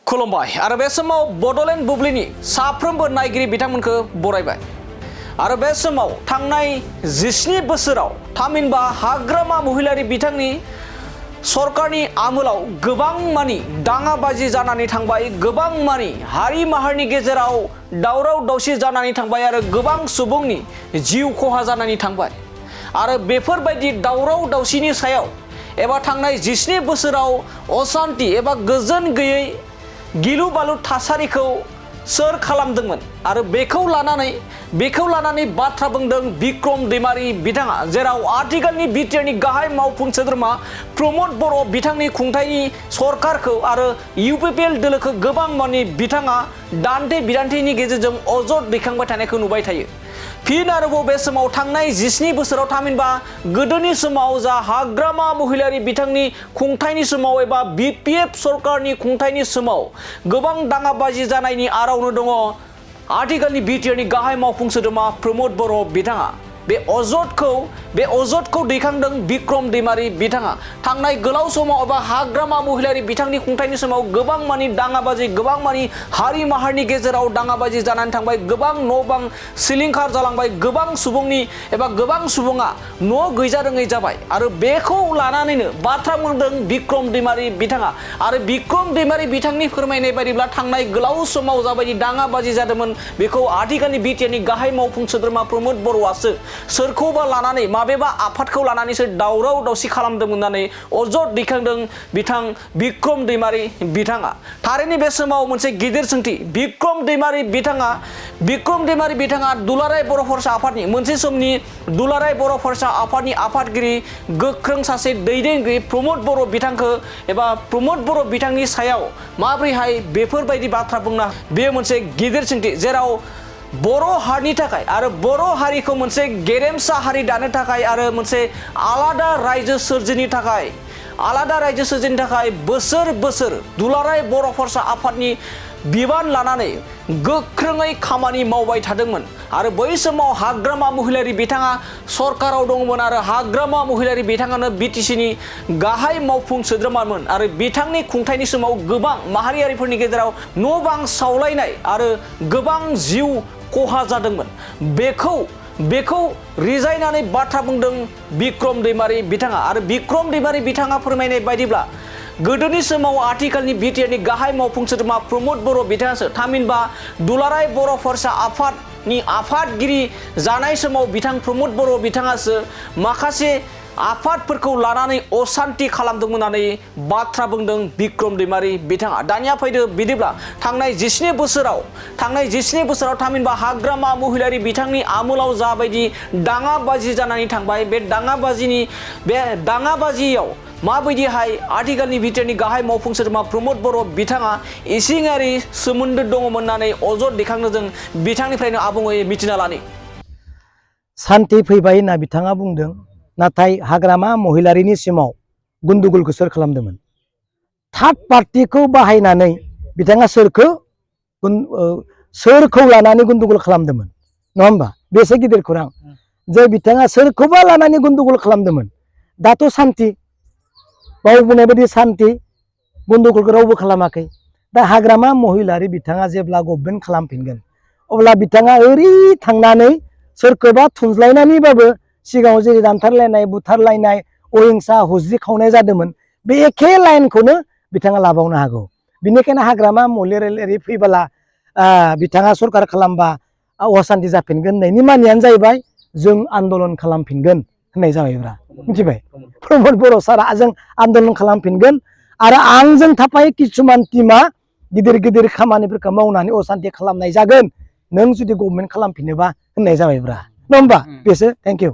खुलुमबाय आरो बे समाव बडलेण्ड बुब्लिनि साफ्रोमबो नायगिरि बिथांमोनखौ बरायबाय आरो बे समाव थांनाय 17 बोसोराव थामहिनबा हाग्रामा महिलारि बिथांनि सरकारनि आमोलाव गोबां मानि दाङाबाजि जानानै थांबाय, गोबां मानि हारि माहारिनि गेजेराव दावराव दावसि जानानै थांबाय आरो गोबां सुबुंनि जिउ खहा जानानै थांबाय आरो बेफोरबायदि दावराव दावसिनि सायाव एबा थांनाय 17 बोसोराव अशान्ति एबा गोजोन गैयै गिलु बालु थासारिखौ सोर खालामदोंमोन आरो बेखौ लानानै बाथ्रा बुंदों बिक्रम दैमारि बिथाङा, जेराव आथिखालनि बिटिआरनि गाहाय मावफुं सोद्रोमा प्रमद बर' बिथांनि खुंथायनि सरकारखौ आरो इउपिपिएल दोलोखौ गोबां मानि बिथाङा दान्थे बिदान्थेनि गेजेरजों अजद दैखांबाय थानायखौ नुबाय थायो। फिन आरोबाव बे समाव थांनाय 17 बोसोराव थामहिनबा गोदोनि समाव जा हाग्रामा महिलारि बिथांनि खुंथायनि समाव एबा बिपिएफ सरकारनि खुंथायनि समाव गोबां दाङाबाजि जानायनि आरावनो दङ आथिखालनि बिटिआरनि गाहाय मावफुं सोद्रोमा प्रमद बर' बिथाङा। बे अजदखौ दैखांदों बिक्रम दैमारि बिथाङा। थांनाय गोलाव समाव एबा हाग्रामा महिलारि बिथांनि खुंथायनि समाव गोबां मानि दाङाबाजि, गोबां मानि हारि माहारिनि गेजेराव दाङाबाजि जानानै थांबाय, गोबां न' बां सिलिंखार जालांबाय, गोबां सुबुङा न' गैजारोङै जाबाय आरो बेखौ लानानैनो बाथ्रा बुंदों बिक्रम दैमारि बिथाङा। आरो बिक्रम दैमारि बिथांनि फोरमायनाय बायदिब्ला थांनाय गोलाव समाव जाबायदि दाङाबाजि जादोंमोन बेखौ आथिखालनि बिटिआरनि गाहाय मावफुं सोद्रोमा प्रमद बर'आसो सोरखौबा लानानै माबेबा आफादखौ लानानैसो दावराव दावसि खालामदोंमोन होननानै अजद दैखांदों बिथां बिक्रम दैमारि बिथाङा। थारैनो बे समाव मोनसे गिदिर सोंथि, बिक्रम दैमारि बिथाङा दुलाराय बर' फरायसा आफादनि मोनसे समनि दुलाराय बर' फरायसा आफादनि आफादगिरि गोख्रों सासे दैदेनगिरि प्रमद बर' बिथांखौ एबा प्रमद बर' बिथांनि सायाव माबोरैहाय बेफोरबायदि बाथ्रा बुंना, बेयो मोनसे गिदिर सोंथि, जेराव बर' हारिनि थाखाय आरो बर' हारिखौ मोनसे गेरेमसा हारि दानो थाखाय आरो मोनसे आलादा रायजो सोरजिनो थाखाय बोसोर बोसोर दुलाराय बर' फरायसा आफादनि बिबान लानानै गोख्रोङै खामानि मावबाय थादोंमोन आरो बै समाव हाग्रामा महिलारि बिथाङा सरकाराव दङमोन आरो हाग्रामा महिलारि बिथाङानो बिटिसिनि गाहाय मावफुं सोद्रोमामोन आरो बिथांनि खुंथायनि समाव गोबां माहारियारिफोरनि गेजेराव न' बां सावलायनाय आरो गोबां जिउ खहा जादोंमोन। बेखौ रिजायनानै बाथ्रा बुंदों बिक्रम दैमारि बिथाङा आरो बिक्रम दैमारि बिथाङा फोरमायनाय बायदिब्ला गोदोनि समाव आथिखालनि बिटिआरनि गाहाय मावफुं सोद्रोमा प्रमद बर' बिथाङासो थामहिनबा दुलाराय बर' फरायसा आफादनि आफादगिरि जानाय समाव बिथां प्रमद बर' बिथाङासो माखासे आफादफोरखौ लानानै अशान्ति खालामदोंमोन होननानै बाथ्रा बुंदों बिक्रम दैमारि बिथाङा। दानिया फैदो बिदिब्ला थांनाय 17 बोसोराव थामहिनबा हाग्रामा महिलारि बिथांनि आमोलाव जाबायदि दाङाबाजि जानानै थांबाय, बे दाङाबाजियाव माबायदिहाय आथिखालनि बिटिआरनि गाहाय मावफुं सोद्रोमा प्रमद बर' बिथाङा इसिङारि सोमोन्दो दङमोन होननानै अजद दैखांनो जों बिथांनिफ्रायनो आबुङै मिथिना लानि। सान्थि फैबाय होनना बिथाङा बुंदों, नाथाय हाग्रामा महिलारिनि सिमाव गुन्दुगुलखौ सोर खालामदोंमोन? थार्ड पार्टिखौ बाहायनानै बिथाङा सोरखौ लानानै गुन्दुगुल खालामदोंमोन, नङा होमबा? बेसे गिदिर खौरां जे बिथाङा सोरखौबा लानानै गुन्दुगुल खालामदोंमोन। दाथ' सान्थि, बावबुंनाय बायदि सान्थि, गुन्दुगुलखौ रावबो खालामाखै। दा हाग्रामा महिलारि बिथाङा जेब्ला गभर्नमेन्ट खालामफिनगोन अब्ला बिथाङा ओरै थांनानै सोरखौबा थुनज्लायनानैबाबो सिगाङाव जेरै दानथारलायनाय, बुथारलायनाय, अहिंसा हुज्रि खावनाय जादोंमोन, बे एखे लाइनखौनो बिथाङा लाबावनो हागौ। बिनिखायनो हाग्रामा महिलारि फैबोला बिथाङा सरकार खालामबा अशान्ति जाफिनगोन होननायनि मानियानो जाहैबाय जों आन्दलन खालामफिनगोन होननाय जाबायब्रा, मिथिबाय? प्रमद बर' सारा जों आन्दलन खालामफिनगोन आरो आंजों थाफाय किसुमान टिमा गिदिर गिदिर खामानिफोरखौ मावनानै अशान्ति खालामनाय जागोन नों जुदि गभर्नमेन्ट खालामफिनोबा होननाय जाबायब्रा, नङा होमबा? बेसो। Thank you.